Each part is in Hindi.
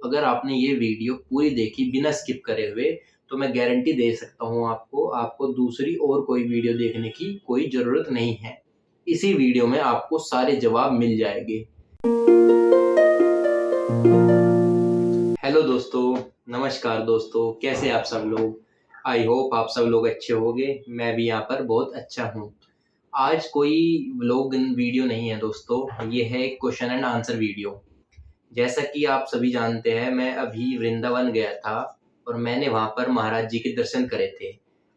अगर आपने ये वीडियो पूरी देखी बिना स्किप करे हुए तो मैं गारंटी दे सकता हूँ आपको दूसरी और कोई वीडियो देखने की कोई ज़रूरत नहीं है। इसी वीडियो में आपको सारे जवाब मिल जाएंगे। हेलो दोस्तों, नमस्कार दोस्तों, कैसे आप सब लोग। आई होप आप सब लोग अच्छे होंगे। मैं भी यहाँ पर बहुत अच्छा हूँ। आज कोई व्लॉग वीडियो नहीं है दोस्तों, ये है एक क्वेश्चन एंड आंसर वीडियो। जैसा कि आप सभी जानते हैं, मैं अभी वृंदावन गया था और मैंने वहाँ पर महाराज जी के दर्शन करे थे।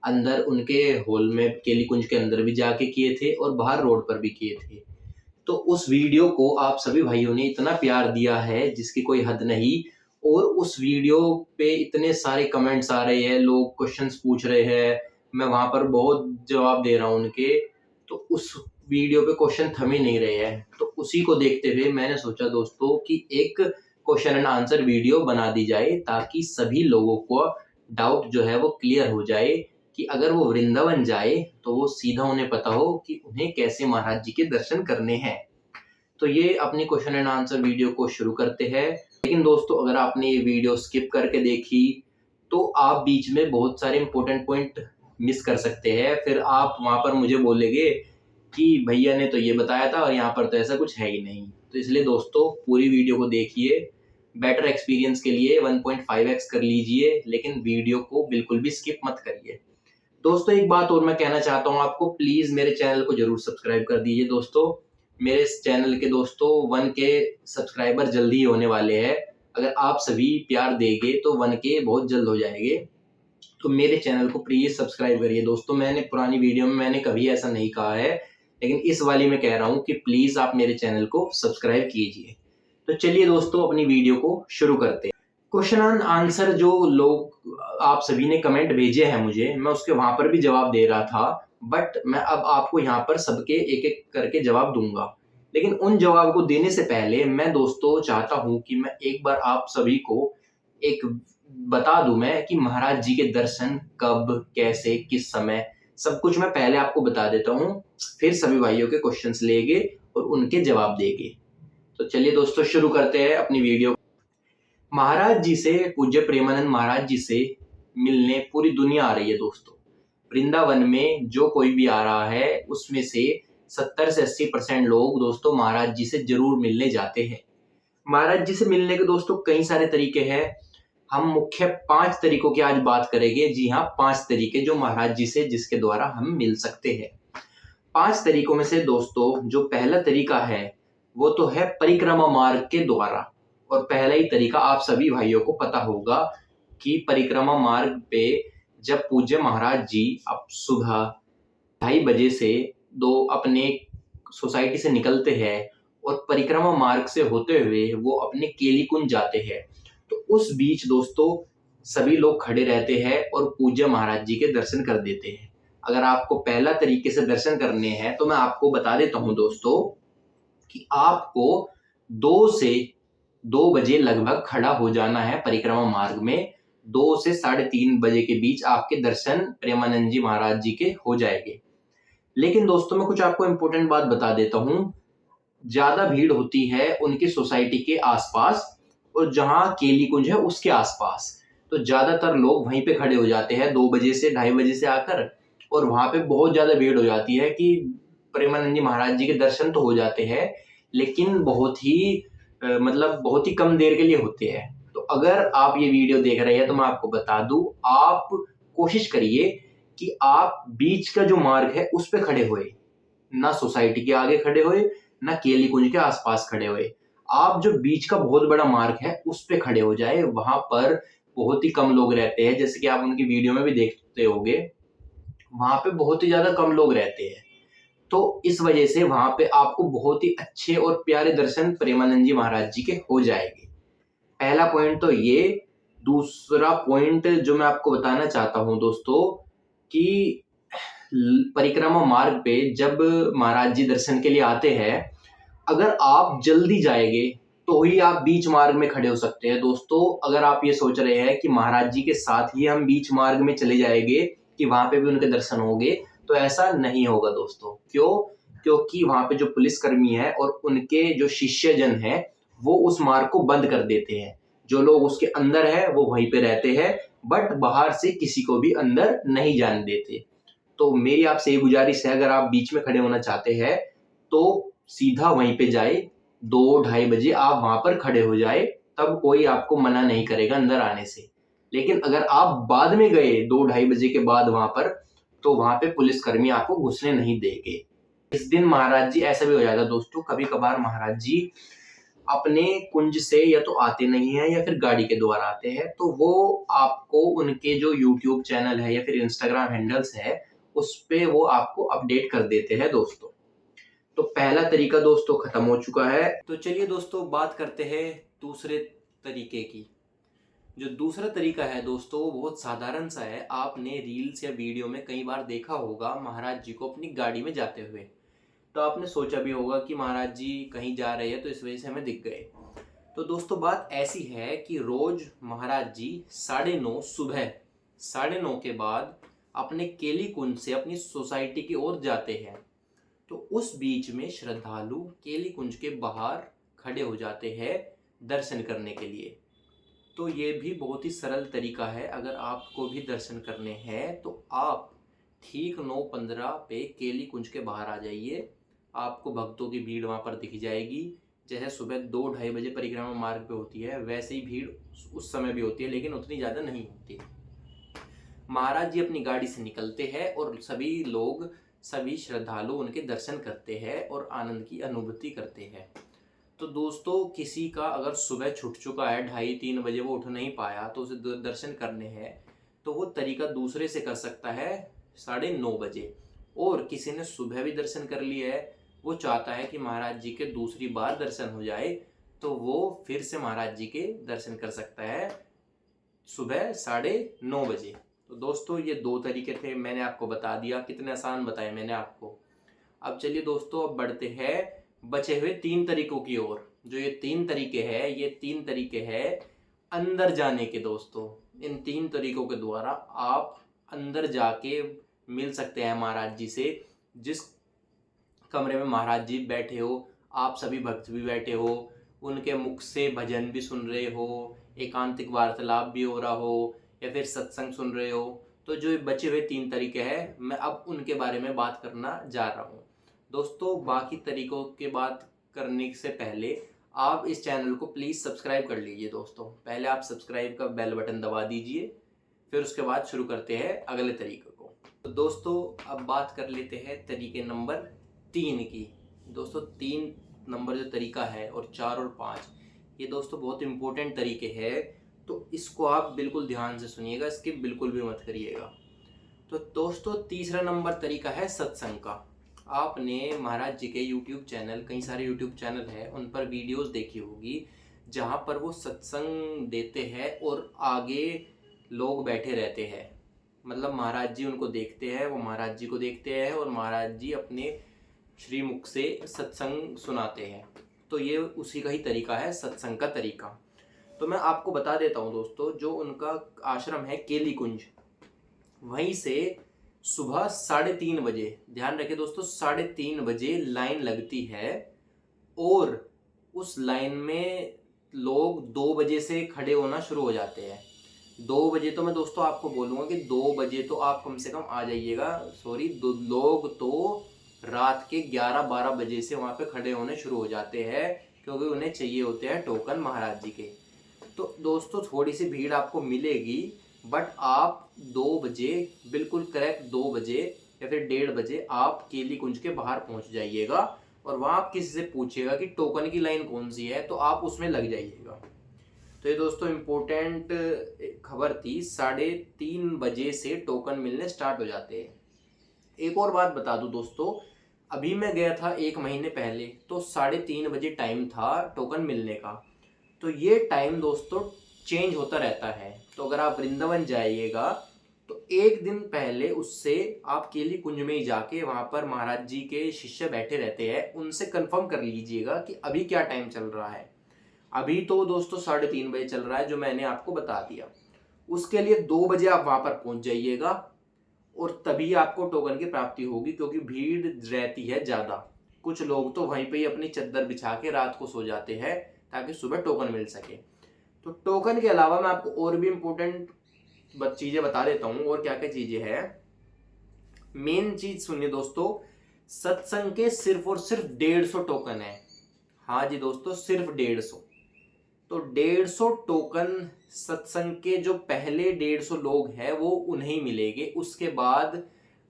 अंदर उनके हॉल में केली कुंज के अंदर भी जाके किए थे और बाहर रोड पर भी किए थे। तो उस वीडियो को आप सभी भाइयों ने इतना प्यार दिया है जिसकी कोई हद नहीं। और उस वीडियो पे इतने सारे कमेंट्स आ रहे हैं, लोग क्वेश्चंस पूछ रहे हैं, मैं वहाँ पर बहुत जवाब दे रहा हूँ उनके। तो उस वीडियो पे क्वेश्चन थम ही नहीं रहे हैं। तो उसी को देखते हुए मैंने सोचा दोस्तों कि एक क्वेश्चन एंड आंसर वीडियो बना दी जाए ताकि सभी लोगों को डाउट जो है वो क्लियर हो जाए कि अगर वो वृंदावन जाए तो वो सीधा उन्हें पता हो कि उन्हें कैसे महाराज जी के दर्शन करने हैं। तो ये अपनी क्वेश्चन एंड आंसर वीडियो को शुरू करते हैं। लेकिन दोस्तों, अगर आपने ये वीडियो स्किप करके देखी तो आप बीच में बहुत सारे इंपॉर्टेंट पॉइंट मिस कर सकते हैं। फिर आप वहां पर मुझे बोलेंगे कि भैया ने तो ये बताया था और यहाँ पर तो ऐसा कुछ है ही नहीं। तो इसलिए दोस्तों, पूरी वीडियो को देखिए। बेटर एक्सपीरियंस के लिए 1.5x कर लीजिए, लेकिन वीडियो को बिल्कुल भी स्किप मत करिए। दोस्तों, एक बात और मैं कहना चाहता हूँ आपको, प्लीज मेरे चैनल को जरूर सब्सक्राइब कर दीजिए। दोस्तों, मेरे इस चैनल के दोस्तों 1K सब्सक्राइबर जल्दी ही होने वाले हैं। अगर आप सभी प्यार देंगे तो 1K बहुत जल्द हो जाएंगे। तो मेरे चैनल को प्लीज सब्सक्राइब करिए। दोस्तों, मैंने पुरानी वीडियो में मैंने कभी ऐसा नहीं कहा है, लेकिन इस वाली में कह रहा हूँ कि प्लीज आप मेरे चैनल को सब्सक्राइब कीजिए। तो चलिए दोस्तों, अपनी वीडियो को शुरू करते हैं। क्वेश्चन एंड आंसर जो लोग आप सभी ने कमेंट भेजे हैं मुझे, मैं उसके वहां पर भी जवाब दे रहा था, बट मैं अब आपको यहाँ पर सबके एक एक करके जवाब दूंगा। लेकिन उन जवाब को देने से पहले मैं दोस्तों चाहता हूँ कि मैं एक बार आप सभी को एक बता दूं मैं कि महाराज जी के दर्शन कब, कैसे, किस समय, सब कुछ मैं पहले आपको बता देता हूँ। फिर सभी भाइयों के क्वेश्चंस लेंगे और उनके जवाब देंगे। तो चलिए दोस्तों, शुरू करते हैं अपनी वीडियो। महाराज जी से, पूज्य प्रेमानंद महाराज जी से मिलने पूरी दुनिया आ रही है दोस्तों। वृंदावन में जो कोई भी आ रहा है उसमें से 70 से 80% लोग दोस्तों महाराज जी से जरूर मिलने जाते हैं। महाराज जी से मिलने के दोस्तों कई सारे तरीके हैं। हम मुख्य 5 तरीकों की आज बात करेंगे। जी हाँ, 5 तरीके जो महाराज जी से जिसके द्वारा हम मिल सकते हैं। 5 तरीकों में से दोस्तों जो पहला तरीका है वो तो है परिक्रमा मार्ग के द्वारा। और पहला ही तरीका आप सभी भाइयों को पता होगा कि परिक्रमा मार्ग पे जब पूज्य महाराज जी अब सुबह 2:30 बजे से अपने सोसाइटी से निकलते हैं और परिक्रमा मार्ग से होते हुए वो अपने केली कुंज जाते हैं, तो उस बीच दोस्तों सभी लोग खड़े रहते हैं और पूज्य महाराज जी के दर्शन कर देते हैं। अगर आपको पहला तरीके से दर्शन करने हैं तो मैं आपको बता देता हूं दोस्तों कि आपको 2 बजे लगभग खड़ा हो जाना है परिक्रमा मार्ग में। 2 से 3:30 बजे के बीच आपके दर्शन प्रेमानंद जी महाराज जी के हो जाएंगे। लेकिन दोस्तों, मैं कुछ आपको इंपॉर्टेंट बात बता देता हूँ। ज्यादा भीड़ होती है उनकी सोसाइटी के आसपास और जहां केली कुंज है उसके आसपास। तो ज्यादातर लोग वहीं पे खड़े हो जाते हैं 2 बजे से 2:30 बजे से आकर, और वहां पे बहुत ज्यादा भीड़ हो जाती है कि प्रेमानंद जी महाराज जी के दर्शन तो हो जाते हैं, लेकिन बहुत ही बहुत ही कम देर के लिए होते हैं। तो अगर आप ये वीडियो देख रहे हैं तो मैं आपको बता दूं, आप कोशिश करिए कि आप बीच का जो मार्ग है उस पे खड़े होए, ना सोसाइटी के आगे खड़े होए, ना केली कुंज के आसपास खड़े होए। आप जो बीच का बहुत बड़ा मार्ग है उस पे खड़े हो जाए। वहां पर बहुत ही कम लोग रहते हैं, जैसे कि आप उनकी वीडियो में भी देखते होंगे, वहां पे बहुत ही ज्यादा कम लोग रहते हैं। तो इस वजह से वहां पे आपको बहुत ही अच्छे और प्यारे दर्शन प्रेमानंद जी महाराज जी के हो जाएंगे। पहला पॉइंट तो ये। दूसरा पॉइंट जो मैं आपको बताना चाहता हूं दोस्तों कि परिक्रमा मार्ग पे जब महाराज जी दर्शन के लिए आते हैं, अगर आप जल्दी जाएंगे तो ही आप बीच मार्ग में खड़े हो सकते हैं। दोस्तों, अगर आप ये सोच रहे हैं कि महाराज जी के साथ ही हम बीच मार्ग में चले जाएंगे कि वहां पे भी उनके दर्शन होंगे, तो ऐसा नहीं होगा दोस्तों। क्यों? क्योंकि वहां पे जो पुलिसकर्मी है और उनके जो शिष्यजन है वो उस मार्ग को बंद कर देते हैं। जो लोग उसके अंदर है वो वहीं पे रहते हैं, बट बाहर से किसी को भी अंदर नहीं जाने देते। तो मेरी आपसे ये गुजारिश है, अगर आप बीच में खड़े होना चाहते हैं तो सीधा वहीं पे जाए, 2-2:30 बजे आप वहां पर खड़े हो जाए, तब कोई आपको मना नहीं करेगा अंदर आने से। लेकिन अगर आप बाद में गए 2-2:30 बजे के बाद वहां पर, तो वहां पे पुलिसकर्मी आपको घुसने नहीं देंगे। इस दिन महाराज जी ऐसा भी हो जाता है दोस्तों, कभी कभार महाराज जी अपने कुंज से या तो आते नहीं है या फिर गाड़ी के द्वारा आते हैं, तो वो आपको उनके जो यूट्यूब चैनल है या फिर इंस्टाग्राम हैंडल्स है उस पे वो आपको अपडेट कर देते हैं दोस्तों। तो पहला तरीका दोस्तों खत्म हो चुका है। तो चलिए दोस्तों बात करते हैं दूसरे तरीके की। जो दूसरा तरीका है दोस्तों वो बहुत साधारण सा है। आपने रील्स या वीडियो में कई बार देखा होगा महाराज जी को अपनी गाड़ी में जाते हुए। तो आपने सोचा भी होगा कि महाराज जी कहीं जा रहे हैं तो इस वजह से हमें दिख गए। तो दोस्तों बात ऐसी है कि रोज महाराज जी 9:30 सुबह 9:30 के बाद अपने केली कुंज से अपनी सोसाइटी की ओर जाते हैं। तो उस बीच में श्रद्धालु केली कुंज के बाहर खड़े हो जाते हैं दर्शन करने के लिए। तो ये भी बहुत ही सरल तरीका है। अगर आपको भी दर्शन करने हैं तो आप ठीक 9:15 पे केली कुंज के बाहर आ जाइए। आपको भक्तों की भीड़ वहाँ पर दिख जाएगी। जैसे सुबह 2-2:30 बजे परिक्रमा मार्ग पे होती है, वैसे ही भीड़ उस समय भी होती है, लेकिन उतनी ज़्यादा नहीं होती। महाराज जी अपनी गाड़ी से निकलते हैं और सभी लोग, सभी श्रद्धालु उनके दर्शन करते हैं और आनंद की अनुभूति करते हैं। तो दोस्तों किसी का अगर सुबह छूट चुका है 2:30-3 बजे, वो उठ नहीं पाया, तो उसे दर्शन करने हैं, तो वो तरीका दूसरे से कर सकता है 9:30 बजे। और किसी ने सुबह भी दर्शन कर लिया है, वो चाहता है कि महाराज जी के दूसरी बार दर्शन हो जाए, तो वो फिर से महाराज जी के दर्शन कर सकता है सुबह 9:30 बजे। तो दोस्तों ये 2 तरीके थे, मैंने आपको बता दिया, कितने आसान बताए मैंने आपको। अब चलिए दोस्तों अब बढ़ते हैं बचे हुए 3 तरीकों की ओर। जो ये 3 तरीके हैं, ये 3 तरीके हैं अंदर जाने के दोस्तों। इन 3 तरीकों के द्वारा आप अंदर जाके मिल सकते हैं महाराज जी से। जिस कमरे में महाराज जी बैठे हो, आप सभी भक्त भी बैठे हो, उनके मुख से भजन भी सुन रहे हो, एकांतिक वार्तालाप भी हो रहा हो, या फिर सत्संग सुन रहे हो। तो जो बचे हुए 3 तरीके हैं, मैं अब उनके बारे में बात करना जा रहा हूँ दोस्तों। बाकी तरीकों के बात करने से पहले आप इस चैनल को प्लीज़ सब्सक्राइब कर लीजिए दोस्तों। पहले आप सब्सक्राइब का बेल बटन दबा दीजिए, फिर उसके बाद शुरू करते हैं अगले तरीके को। तो दोस्तों अब बात कर लेते हैं तरीके नंबर 3 की। दोस्तों 3 नंबर जो तरीका है, और 4 और 5, ये दोस्तों बहुत इंपॉर्टेंट तरीके हैं। तो इसको आप बिल्कुल ध्यान से सुनिएगा, स्किप बिल्कुल भी मत करिएगा। तो दोस्तों तीसरा नंबर तरीका है सत्संग का। आपने महाराज जी के यूट्यूब चैनल, कई सारे यूट्यूब चैनल है, उन पर वीडियोस देखी होगी जहाँ पर वो सत्संग देते हैं और आगे लोग बैठे रहते हैं। मतलब महाराज जी उनको देखते हैं, वो महाराज जी को देखते हैं और महाराज जी अपने श्रीमुख से सत्संग सुनाते हैं। तो ये उसी का ही तरीका है, सत्संग का तरीका। तो मैं आपको बता देता हूँ दोस्तों, जो उनका आश्रम है केली कुंज, वहीं से सुबह 3:30 बजे, ध्यान रखिए दोस्तों, 3:30 बजे लाइन लगती है। और उस लाइन में लोग 2 बजे से खड़े होना शुरू हो जाते हैं। 2 बजे तो मैं दोस्तों आपको बोलूँगा कि 2 बजे तो आप कम से कम आ जाइएगा। सॉरी, लोग तो रात के 11-12 बजे से वहाँ पे खड़े होने शुरू हो जाते हैं, क्योंकि उन्हें चाहिए होते हैं टोकन महाराज जी के। तो दोस्तों थोड़ी सी भीड़ आपको मिलेगी, बट आप 2 बजे, बिल्कुल करेक्ट 2 बजे या फिर 1:30 बजे आप केली कुंज के बाहर पहुंच जाइएगा। और वहां आप किसी से पूछिएगा कि टोकन की लाइन कौन सी है, तो आप उसमें लग जाइएगा। तो ये दोस्तों इम्पोर्टेंट खबर थी, 3:30 बजे से टोकन मिलने स्टार्ट हो जाते हैं। एक और बात बता दूं दोस्तों, अभी मैं गया था 1 महीने पहले, तो 3:30 बजे टाइम था टोकन मिलने का। तो ये टाइम दोस्तों चेंज होता रहता है। तो अगर आप वृंदावन जाइएगा तो 1 दिन पहले उससे आप केली कुंज में ही जाके, वहां पर महाराज जी के शिष्य बैठे रहते हैं, उनसे कंफर्म कर लीजिएगा कि अभी क्या टाइम चल रहा है। अभी तो दोस्तों 3:30 बजे चल रहा है, जो मैंने आपको बता दिया। उसके लिए 2 बजे आप वहां पर पहुंच जाइएगा और तभी आपको टोकन की प्राप्ति होगी, क्योंकि भीड़ रहती है ज्यादा। कुछ लोग तो वहीं पे ही अपनी चद्दर बिछा के रात को सो जाते हैं ताकि सुबह टोकन मिल सके। तो टोकन के अलावा मैं आपको और भी इम्पोर्टेंट चीजें बता देता हूँ। और क्या क्या चीजें हैं, मेन चीज सुनिए दोस्तों, सत्संग के सिर्फ और सिर्फ 150 टोकन है। हाँ जी दोस्तों, सिर्फ 150। तो 150 टोकन सत्संग के जो पहले 150 लोग हैं वो उन्हें मिलेंगे, उसके बाद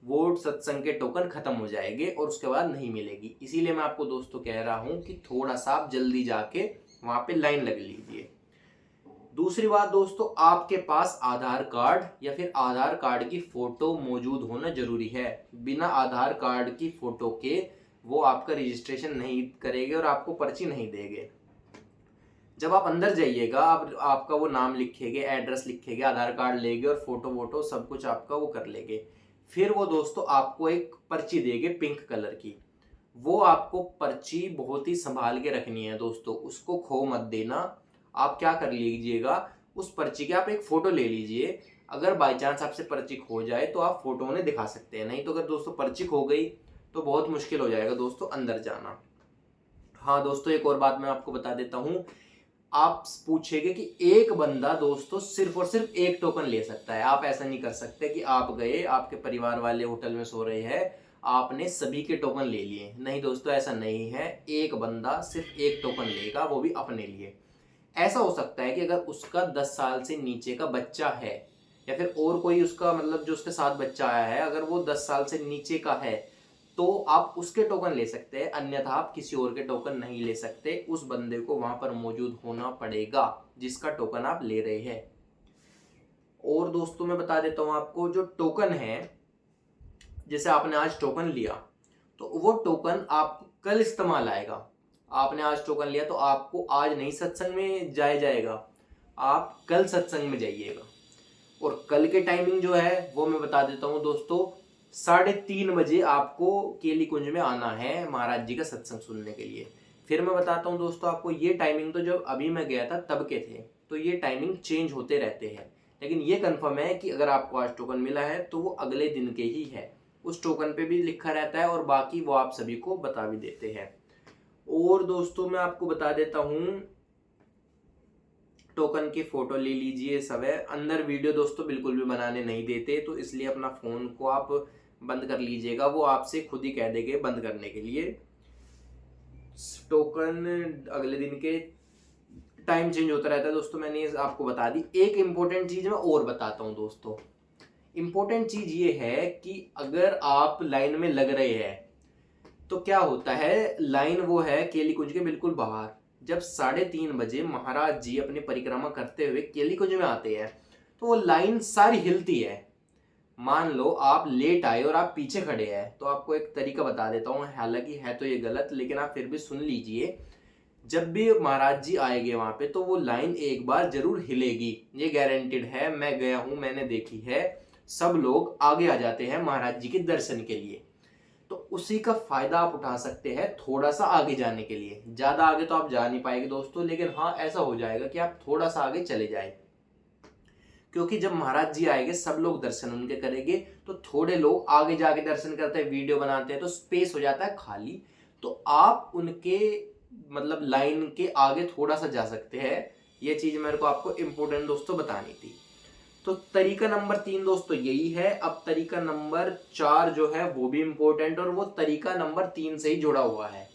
वो सत्संग के टोकन खत्म हो जाएंगे और उसके बाद नहीं मिलेगी। इसीलिए मैं आपको दोस्तों कह रहा हूं कि थोड़ा सा आप जल्दी जाके वहां पे लाइन लग लीजिए। दूसरी बात दोस्तों, आपके पास आधार कार्ड या फिर आधार कार्ड की फोटो मौजूद होना जरूरी है। बिना आधार कार्ड की फोटो के वो आपका रजिस्ट्रेशन नहीं करेंगे और आपको पर्ची नहीं देंगे। जब आप अंदर जाइएगा, आप आपका वो नाम लिखेंगे, एड्रेस लिखेंगे, आधार कार्ड लेंगे और फोटो वोटो सब कुछ आपका वो कर लेंगे। फिर वो दोस्तों आपको एक पर्ची देंगे पिंक कलर की। वो आपको पर्ची बहुत ही संभाल के रखनी है दोस्तों, उसको खो मत देना। आप क्या कर लीजिएगा, उस पर्ची के आप एक फोटो ले लीजिए। अगर बाई चांस आपसे पर्ची खो जाए तो आप फोटो उन्हें दिखा सकते हैं, नहीं तो अगर दोस्तों पर्ची खो गई तो बहुत मुश्किल हो जाएगा दोस्तों अंदर जाना। हाँ दोस्तों, एक और बात मैं आपको बता देता हूँ। आप पूछेंगे कि एक बंदा दोस्तों सिर्फ और सिर्फ एक टोकन ले सकता है। आप ऐसा नहीं कर सकते कि आप गए, आपके परिवार वाले होटल में सो रहे हैं, आपने सभी के टोकन ले लिए। नहीं दोस्तों, ऐसा नहीं है। एक बंदा सिर्फ एक टोकन लेगा, वो भी अपने लिए। ऐसा हो सकता है कि अगर उसका 10 साल से नीचे का बच्चा है या फिर और कोई उसका मतलब जो उसके साथ बच्चा आया है, अगर वो 10 साल से नीचे का है तो आप उसके टोकन ले सकते हैं, अन्यथा आप किसी और के टोकन नहीं ले सकते। उस बंदे को वहां पर मौजूद होना पड़ेगा जिसका टोकन आप ले रहे हैं। और दोस्तों मैं बता देता हूं आपको, जो टोकन है, जैसे आपने आज टोकन लिया तो वो टोकन आप कल इस्तेमाल आएगा। आपने आज टोकन लिया तो आपको आज नहीं सत्संग में जाएगा, आप कल सत्संग में जाइएगा। और कल के टाइमिंग जो है वो मैं बता देता हूँ दोस्तों, 3:30 बजे आपको केली कुंज में आना है महाराज जी का सत्संग सुनने के लिए। फिर मैं बताता हूँ दोस्तों आपको, ये टाइमिंग तो जब अभी मैं गया था तब के थे, तो ये टाइमिंग चेंज होते रहते हैं। लेकिन ये कंफर्म है कि अगर आपको आज टोकन मिला है तो वो अगले दिन के ही है, उस टोकन पे भी लिखा रहता है और बाकी वो आप सभी को बता भी देते हैं। और दोस्तों मैं आपको बता देता हूँ, टोकन की फोटो ले लीजिए सब है। अंदर वीडियो दोस्तों बिल्कुल भी बनाने नहीं देते, तो इसलिए अपना फोन को आप बंद कर लीजिएगा, वो आपसे खुद ही कह देंगे बंद करने के लिए। टोकन अगले दिन के टाइम चेंज होता रहता है दोस्तों, मैंने आपको बता दी। एक इंपॉर्टेंट चीज मैं और बताता हूँ दोस्तों। इंपॉर्टेंट चीज ये है कि अगर आप लाइन में लग रहे हैं तो क्या होता है, लाइन वो है केली कुंज के बिल्कुल बाहर। जब 3:30 बजे महाराज जी अपनी परिक्रमा करते हुए केली कुंज में आते हैं तो वो लाइन सारी हिलती है। मान लो आप लेट आए और आप पीछे खड़े हैं, तो आपको एक तरीका बता देता हूँ, हालांकि है तो ये गलत लेकिन आप फिर भी सुन लीजिए। जब भी महाराज जी आएंगे वहां पे तो वो लाइन एक बार जरूर हिलेगी, ये गारंटेड है, मैं गया हूं, मैंने देखी है। सब लोग आगे आ जाते हैं महाराज जी के दर्शन के लिए, तो उसी का फायदा आप उठा सकते हैं थोड़ा सा आगे जाने के लिए। ज्यादा आगे तो आप जा नहीं पाएंगे दोस्तों, लेकिन हाँ ऐसा हो जाएगा कि आप थोड़ा सा आगे चले जाए, क्योंकि जब महाराज जी आएंगे सब लोग दर्शन उनके करेंगे, तो थोड़े लोग आगे जाके दर्शन करते हैं, वीडियो बनाते हैं, तो स्पेस हो जाता है खाली। तो आप उनके मतलब लाइन के आगे थोड़ा सा जा सकते हैं। ये चीज मेरे को आपको इंपोर्टेंट दोस्तों बतानी थी। तो तरीका नंबर 3 दोस्तों यही है। अब तरीका नंबर 4 जो है वो भी इंपॉर्टेंट और वो तरीका नंबर 3 से ही जुड़ा हुआ है।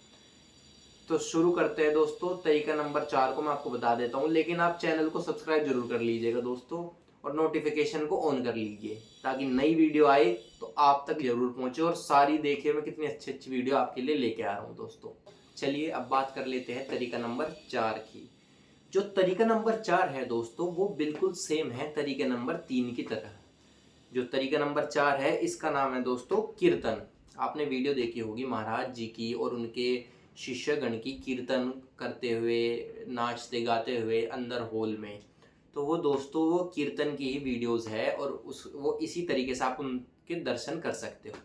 तो शुरू करते हैं दोस्तों। तरीका नंबर 4 को मैं आपको बता देता हूँ, लेकिन आप चैनल को सब्सक्राइब जरूर कर लीजिएगा दोस्तों, और नोटिफिकेशन को ऑन कर लीजिए ताकि नई वीडियो आए तो आप तक जरूर पहुंचे और सारी देखिए मैं कितनी अच्छी अच्छी वीडियो आपके लिए लेके आ रहा हूँ दोस्तों। चलिए अब बात कर लेते हैं तरीका नंबर 4 की। जो तरीका नंबर 4 है दोस्तों वो बिल्कुल सेम है तरीका नंबर 3 की तरह। जो तरीका नंबर 4 है इसका नाम है दोस्तों कीर्तन। आपने वीडियो देखी होगी महाराज जी की और उनके शिष्यगण की, कीर्तन करते हुए, नाचते गाते हुए अंदर हॉल में। तो वो दोस्तों वो कीर्तन की ही वीडियोस है और वो इसी तरीके से आप उनके दर्शन कर सकते हो।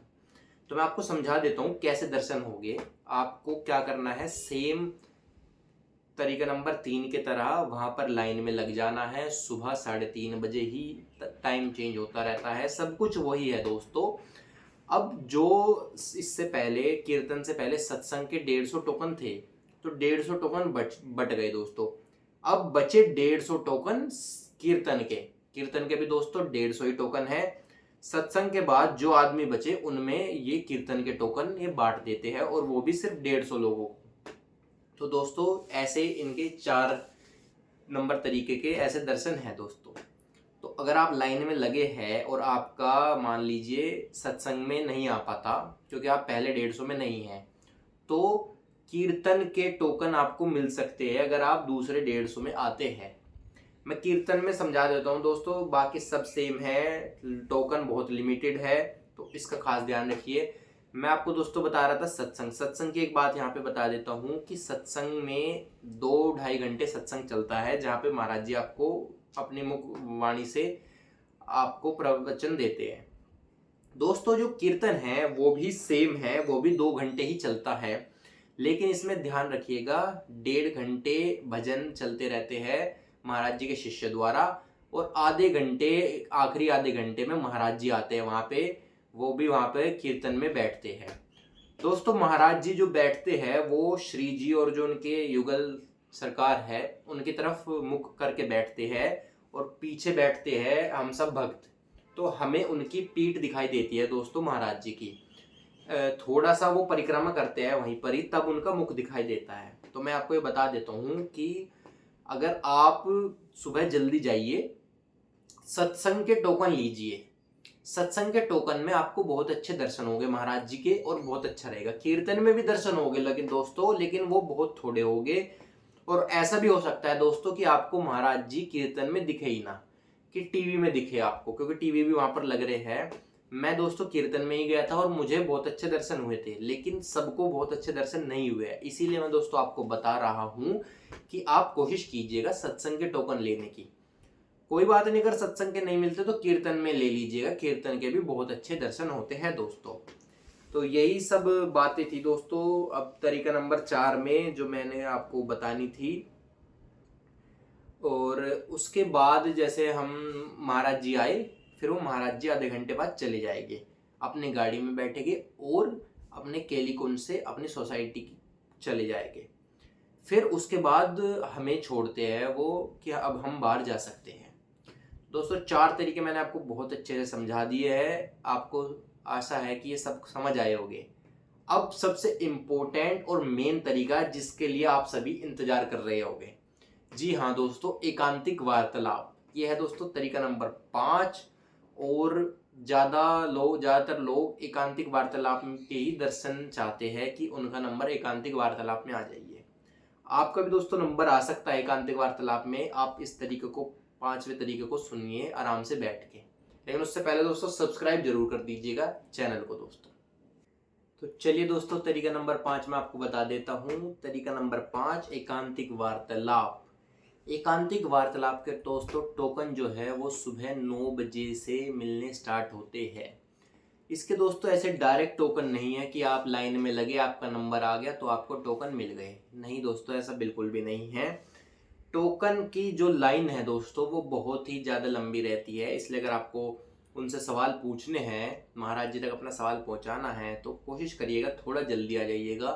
तो मैं आपको समझा देता हूँ कैसे दर्शन होंगे। आपको क्या करना है, सेम तरीका नंबर 3 के तरह वहां पर लाइन में लग जाना है। सुबह 3:30 बजे ही टाइम चेंज होता रहता है, सब कुछ वही है दोस्तों। अब जो इससे पहले कीर्तन से पहले सत्संग के 150 टोकन थे, तो 150 टोकन बट गए दोस्तों। अब बचे 150 टोकन कीर्तन के भी दोस्तों 150 ही टोकन है। सत्संग के बाद जो आदमी बचे उनमें ये कीर्तन के टोकन ये बांट देते हैं, और वो भी सिर्फ 150 लोगों को। तो दोस्तों ऐसे इनके 4 नंबर तरीके के ऐसे दर्शन हैं दोस्तों। तो अगर आप लाइन में लगे हैं और आपका मान लीजिए सत्संग में नहीं आ पाता क्योंकि आप पहले 150 में नहीं हैं, तो कीर्तन के टोकन आपको मिल सकते हैं अगर आप दूसरे 150 में आते हैं। मैं कीर्तन में समझा देता हूँ दोस्तों, बाकी सब सेम है, टोकन बहुत लिमिटेड है, तो इसका खास ध्यान रखिए। मैं आपको दोस्तों बता रहा था सत्संग की एक बात यहाँ पे बता देता हूँ कि सत्संग में 2-2.5 घंटे सत्संग चलता है, जहाँ पे महाराज जी आपको अपनी मुख वाणी से आपको प्रवचन देते हैं। दोस्तों जो कीर्तन है वो भी सेम है, वो भी 2 घंटे ही चलता है, लेकिन इसमें ध्यान रखिएगा 1.5 घंटे भजन चलते रहते हैं महाराज जी के शिष्य द्वारा, और आधे घंटे, आखिरी आधे घंटे में महाराज जी आते हैं वहाँ पे, वो भी वहाँ पे कीर्तन में बैठते हैं। दोस्तों महाराज जी जो बैठते हैं वो श्री जी और जो उनके युगल सरकार है उनकी तरफ मुख करके बैठते हैं, और पीछे बैठते हैं हम सब भक्त। तो हमें उनकी पीठ दिखाई देती है दोस्तों महाराज जी की, थोड़ा सा वो परिक्रमा करते हैं वहीं पर ही, तब उनका मुख दिखाई देता है। तो मैं आपको ये बता देता हूँ कि अगर आप सुबह जल्दी जाइए, सत्संग के टोकन लीजिए, सत्संग के टोकन में आपको बहुत अच्छे दर्शन होंगे महाराज जी के, और बहुत अच्छा रहेगा। कीर्तन में भी दर्शन होंगे लेकिन वो बहुत थोड़े होंगे, और ऐसा भी हो सकता है दोस्तों कि आपको महाराज जी कीर्तन में दिखे ही ना, कि टीवी में दिखे आपको, क्योंकि टीवी भी वहां पर लग रहे हैं। मैं दोस्तों कीर्तन में ही गया था और मुझे बहुत अच्छे दर्शन हुए थे, लेकिन सबको बहुत अच्छे दर्शन नहीं हुए, इसीलिए मैं दोस्तों आपको बता रहा हूँ कि आप कोशिश कीजिएगा सत्संग के टोकन लेने की। कोई बात नहीं, अगर सत्संग के नहीं मिलते तो कीर्तन में ले लीजिएगा, कीर्तन के भी बहुत अच्छे दर्शन होते हैं दोस्तों। तो यही सब बातें थी दोस्तों। अब तरीका नंबर 4 में जो मैंने आपको बतानी थी, और उसके बाद जैसे हम महाराज जी आए, फिर वो महाराज जी आधे घंटे बाद चले जाएंगे, अपने गाड़ी में बैठेंगे और अपने केलीकुंज से अपनी सोसाइटी की चले जाएंगे। फिर उसके बाद हमें छोड़ते हैं वो कि अब हम बाहर जा सकते हैं। दोस्तों 4 तरीके मैंने आपको बहुत अच्छे से समझा दिए हैं, आपको आशा है कि ये सब समझ आए होंगे। अब सबसे इम्पोर्टेंट और मेन तरीका जिसके लिए आप सभी इंतजार कर रहे होंगे, जी हाँ दोस्तों, एकांतिक वार्तालाप। ये है दोस्तों तरीका नंबर 5, और ज़्यादातर लोग एकांतिक वार्तालाप के ही दर्शन चाहते हैं कि उनका नंबर एकांतिक वार्तालाप में आ जाइए। आपका भी दोस्तों नंबर आ सकता है एकांतिक वार्तालाप में, आप इस तरीके को 5वें तरीके को सुनिए आराम से बैठ के, लेकिन उससे पहले दोस्तों सब्सक्राइब जरूर कर दीजिएगा चैनल को दोस्तों। तो चलिए दोस्तों तरीका नंबर 5 मैं आपको बता देता हूँ। तरीका नंबर 5 एकांतिक वार्तालाप। एकांतिक वार्तालाप के दोस्तों टोकन जो है वो सुबह 9 बजे से मिलने स्टार्ट होते हैं। इसके दोस्तों ऐसे डायरेक्ट टोकन नहीं है कि आप लाइन में लगे, आपका नंबर आ गया तो आपको टोकन मिल गए, नहीं दोस्तों, ऐसा बिल्कुल भी नहीं है। टोकन की जो लाइन है दोस्तों वो बहुत ही ज़्यादा लंबी रहती है, इसलिए अगर आपको उनसे सवाल पूछने हैं, महाराज जी तक अपना सवाल पहुंचाना है, तो कोशिश करिएगा थोड़ा जल्दी आ जाइएगा।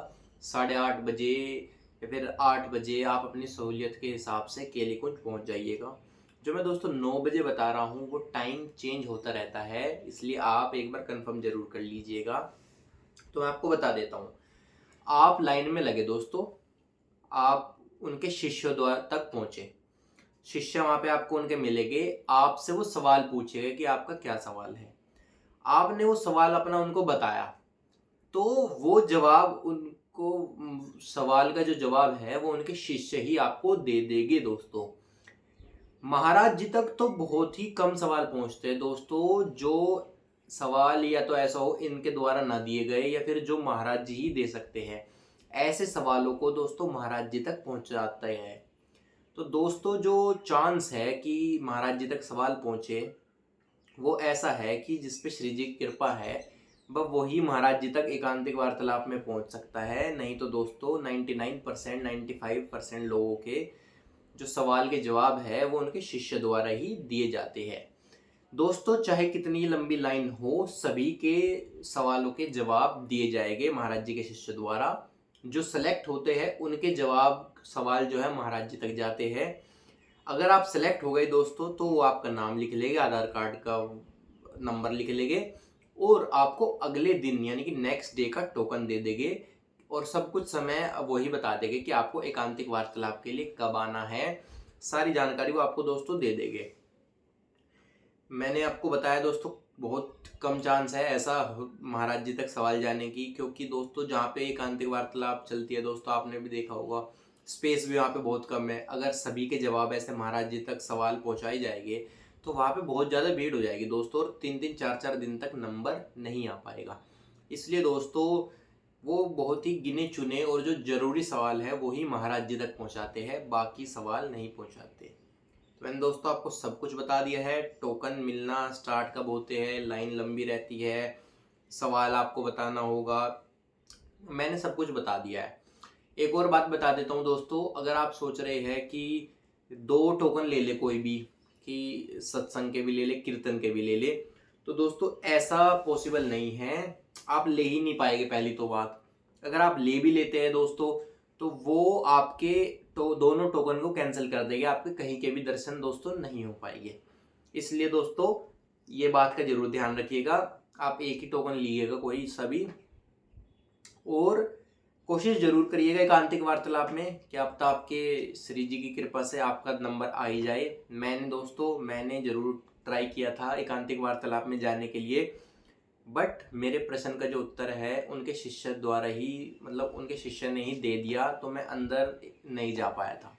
8:30 बजे या फिर 8 बजे आप अपनी सहूलियत के हिसाब से केलीकुंज पहुंच जाइएगा। जो मैं दोस्तों 9 बजे बता रहा हूँ वो टाइम चेंज होता रहता है, इसलिए आप एक बार कंफर्म जरूर कर लीजिएगा। तो मैं आपको बता देता हूँ, आप लाइन में लगे दोस्तों, आप उनके शिष्यों द्वारा तक पहुंचे, शिष्य वहां पे आपको उनके मिलेंगे, आपसे वो सवाल पूछेगा कि आपका क्या सवाल है। आपने वो सवाल अपना उनको बताया, तो वो जवाब उनको, सवाल का जो जवाब है वो उनके शिष्य ही आपको दे देंगे दोस्तों। महाराज जी तक तो बहुत ही कम सवाल पहुंचते हैं दोस्तों, जो सवाल या तो ऐसा हो इनके द्वारा ना दिए गए या फिर जो महाराज जी ही दे सकते हैं, ऐसे सवालों को दोस्तों महाराज जी तक पहुंचाते हैं। तो दोस्तों जो चांस है कि महाराज जी तक सवाल पहुंचे वो ऐसा है कि जिस पे श्री जी की कृपा है वह वही महाराज जी तक एकांतिक वार्तालाप में पहुंच सकता है, नहीं तो दोस्तों 99% 95% लोगों के जो सवाल के जवाब है वो उनके शिष्य द्वारा ही दिए जाते हैं। दोस्तों चाहे कितनी लंबी लाइन हो, सभी के सवालों के जवाब दिए जाएंगे महाराज जी के शिष्य द्वारा। जो सेलेक्ट होते हैं उनके जवाब सवाल जो है महाराज जी तक जाते हैं। अगर आप सेलेक्ट हो गए दोस्तों तो वो आपका नाम लिख लेंगे, आधार कार्ड का नंबर लिख लेंगे और आपको अगले दिन यानी कि नेक्स्ट डे का टोकन दे देंगे और सब कुछ समय वही बता देंगे कि आपको एकांतिक वार्तालाप के लिए कब आना है। सारी जानकारी वो आपको दोस्तों दे देंगे। मैंने आपको बताया दोस्तों बहुत कम चांस है ऐसा महाराज जी तक सवाल जाने की, क्योंकि दोस्तों जहाँ पे एकांतिक वार्तालाप चलती है दोस्तों आपने भी देखा होगा स्पेस भी वहाँ पे बहुत कम है। अगर सभी के जवाब ऐसे महाराज जी तक सवाल पहुँचाए जाएंगे तो वहाँ पे बहुत ज़्यादा भीड़ हो जाएगी दोस्तों और 3-3 4-4 दिन तक नंबर नहीं आ पाएगा। इसलिए दोस्तों वो बहुत ही गिने चुने और जो ज़रूरी सवाल है वही महाराज जी तक पहुँचाते हैं, बाकी सवाल नहीं पहुँचाते। तो मैंने दोस्तों आपको सब कुछ बता दिया है। टोकन मिलना स्टार्ट कब होते हैं, लाइन लंबी रहती है, सवाल आपको बताना होगा, मैंने सब कुछ बता दिया है। एक और बात बता देता हूँ दोस्तों, अगर आप सोच रहे हैं कि 2 टोकन ले ले कोई भी, कि सत्संग के भी ले ले कीर्तन के भी ले ले, तो दोस्तों ऐसा पॉसिबल नहीं है, आप ले ही नहीं पाएंगे। पहली तो बात, अगर आप ले भी लेते हैं दोस्तों तो वो आपके तो दोनों टोकन को कैंसिल कर देंगे, आपके कहीं के भी दर्शन दोस्तों नहीं हो पाएंगे। इसलिए दोस्तों ये बात का जरूर ध्यान रखिएगा, आप एक ही टोकन लीजिएगा कोई सा भी और कोशिश जरूर करिएगा एकांतिक वार्तालाप में, क्या पता आपके श्री जी की कृपा से आपका नंबर आ ही जाए। मैंने जरूर ट्राई किया था एकांतिक वार्तालाप में जाने के लिए, बट मेरे प्रश्न का जो उत्तर है उनके शिष्य द्वारा ही, मतलब उनके शिष्य ने ही दे दिया, तो मैं अंदर नहीं जा पाया था।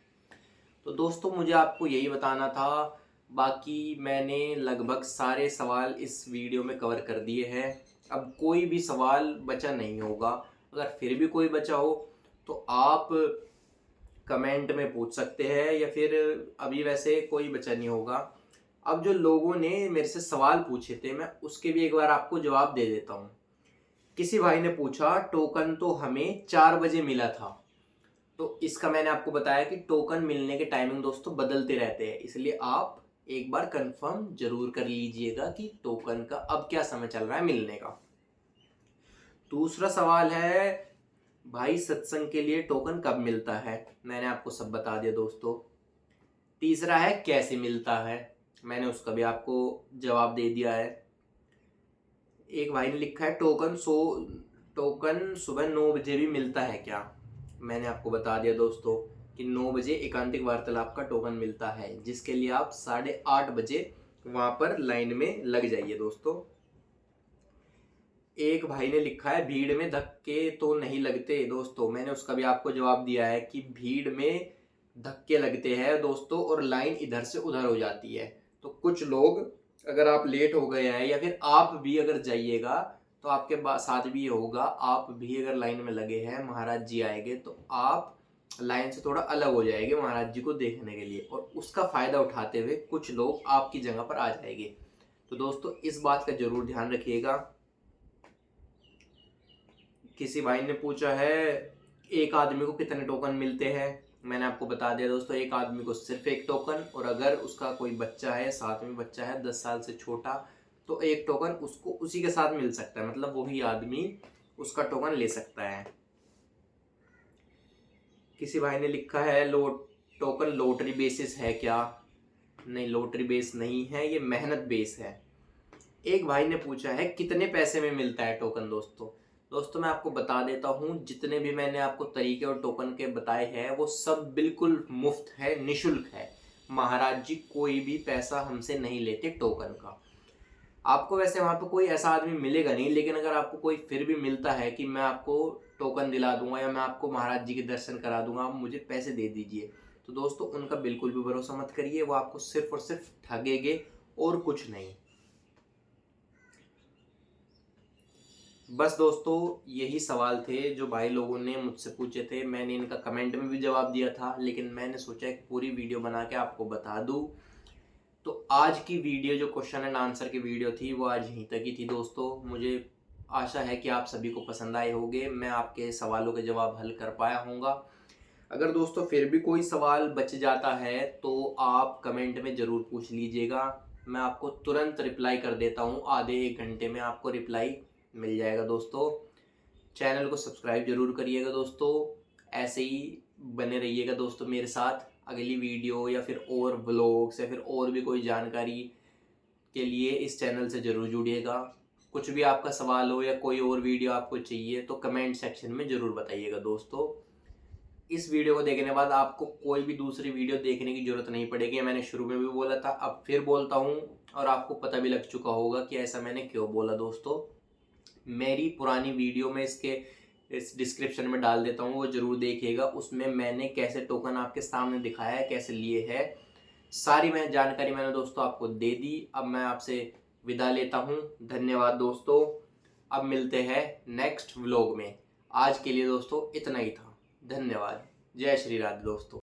तो दोस्तों मुझे आपको यही बताना था, बाकी मैंने लगभग सारे सवाल इस वीडियो में कवर कर दिए हैं। अब कोई भी सवाल बचा नहीं होगा, अगर फिर भी कोई बचा हो तो आप कमेंट में पूछ सकते हैं, या फिर अभी वैसे कोई बचा नहीं होगा। अब जो लोगों ने मेरे से सवाल पूछे थे मैं उसके भी एक बार आपको जवाब दे देता हूँ। किसी भाई ने पूछा टोकन तो हमें 4 बजे मिला था, तो इसका मैंने आपको बताया कि टोकन मिलने के टाइमिंग दोस्तों बदलते रहते हैं, इसलिए आप एक बार कंफर्म जरूर कर लीजिएगा कि टोकन का अब क्या समय चल रहा है मिलने का। दूसरा सवाल है भाई सत्संग के लिए टोकन कब मिलता है, मैंने आपको सब बता दिया दोस्तों। तीसरा है कैसे मिलता है, मैंने उसका भी आपको जवाब दे दिया है। एक भाई ने लिखा है टोकन सुबह 9 बजे भी मिलता है क्या, मैंने आपको बता दिया दोस्तों कि 9 बजे एकांतिक वार्तालाप का टोकन मिलता है, जिसके लिए आप 8:30 बजे वहां पर लाइन में लग जाइए दोस्तों। एक भाई ने लिखा है भीड़ में धक्के तो नहीं लगते दोस्तों, मैंने उसका भी आपको जवाब दिया है कि भीड़ में धक्के लगते हैं दोस्तों और लाइन इधर से उधर हो जाती है। तो कुछ लोग, अगर आप लेट हो गए हैं या फिर आप भी अगर जाइएगा तो आपके साथ भी ये होगा, आप भी अगर लाइन में लगे हैं महाराज जी आएंगे तो आप लाइन से थोड़ा अलग हो जाएंगे महाराज जी को देखने के लिए, और उसका फायदा उठाते हुए कुछ लोग आपकी जगह पर आ जाएंगे। तो दोस्तों इस बात का जरूर ध्यान रखिएगा। किसी भाई ने पूछा है एक आदमी को कितने टोकन मिलते हैं, मैंने आपको बता दिया दोस्तों एक आदमी को सिर्फ 1 टोकन, और अगर उसका कोई बच्चा है, साथ में बच्चा है 10 साल से छोटा, तो 1 टोकन उसको उसी के साथ मिल सकता है, मतलब वही आदमी उसका टोकन ले सकता है। किसी भाई ने लिखा है टोकन लॉटरी बेसिस है क्या, नहीं लॉटरी बेस नहीं है, ये मेहनत बेस है। एक भाई ने पूछा है कितने पैसे में मिलता है टोकन दोस्तों मैं आपको बता देता हूँ, जितने भी मैंने आपको तरीके और टोकन के बताए हैं वो सब बिल्कुल मुफ्त है, निशुल्क है। महाराज जी कोई भी पैसा हमसे नहीं लेते टोकन का। आपको वैसे वहाँ पे कोई ऐसा आदमी मिलेगा नहीं, लेकिन अगर आपको कोई फिर भी मिलता है कि मैं आपको टोकन दिला दूंगा या मैं आपको महाराज जी के दर्शन करा दूंगा, आप मुझे पैसे दे दीजिए, तो दोस्तों उनका बिल्कुल भी भरोसा मत करिए, वो आपको सिर्फ और सिर्फ ठगेंगे और कुछ नहीं। बस दोस्तों यही सवाल थे जो भाई लोगों ने मुझसे पूछे थे, मैंने इनका कमेंट में भी जवाब दिया था, लेकिन मैंने सोचा कि पूरी वीडियो बना के आपको बता दूं। तो आज की वीडियो जो क्वेश्चन एंड आंसर की वीडियो थी वो आज यहीं तक ही थी दोस्तों। मुझे आशा है कि आप सभी को पसंद आए होंगे, मैं आपके सवालों के जवाब हल कर पाया होऊंगा। अगर दोस्तों फिर भी कोई सवाल बच जाता है तो आप कमेंट में ज़रूर पूछ लीजिएगा, मैं आपको तुरंत रिप्लाई कर देता हूँ, आधे 1 घंटे में आपको रिप्लाई मिल जाएगा दोस्तों। चैनल को सब्सक्राइब जरूर करिएगा दोस्तों, ऐसे ही बने रहिएगा दोस्तों मेरे साथ। अगली वीडियो या फिर और व्लॉग्स या फिर और भी कोई जानकारी के लिए इस चैनल से ज़रूर जुड़िएगा। कुछ भी आपका सवाल हो या कोई और वीडियो आपको चाहिए तो कमेंट सेक्शन में ज़रूर बताइएगा दोस्तों। इस वीडियो को देखने के बाद आपको कोई भी दूसरी वीडियो देखने की ज़रूरत नहीं पड़ेगी। मैंने शुरू में भी बोला था, अब फिर बोलता हूँ, और आपको पता भी लग चुका होगा कि ऐसा मैंने क्यों बोला दोस्तों। मेरी पुरानी वीडियो में इस डिस्क्रिप्शन में डाल देता हूँ, वो ज़रूर देखिएगा। उसमें मैंने कैसे टोकन आपके सामने दिखाया है, कैसे लिए है, सारी जानकारी मैंने दोस्तों आपको दे दी। अब मैं आपसे विदा लेता हूँ। धन्यवाद दोस्तों। अब मिलते हैं नेक्स्ट व्लॉग में। आज के लिए दोस्तों इतना ही था। धन्यवाद। जय श्री राधे दोस्तों।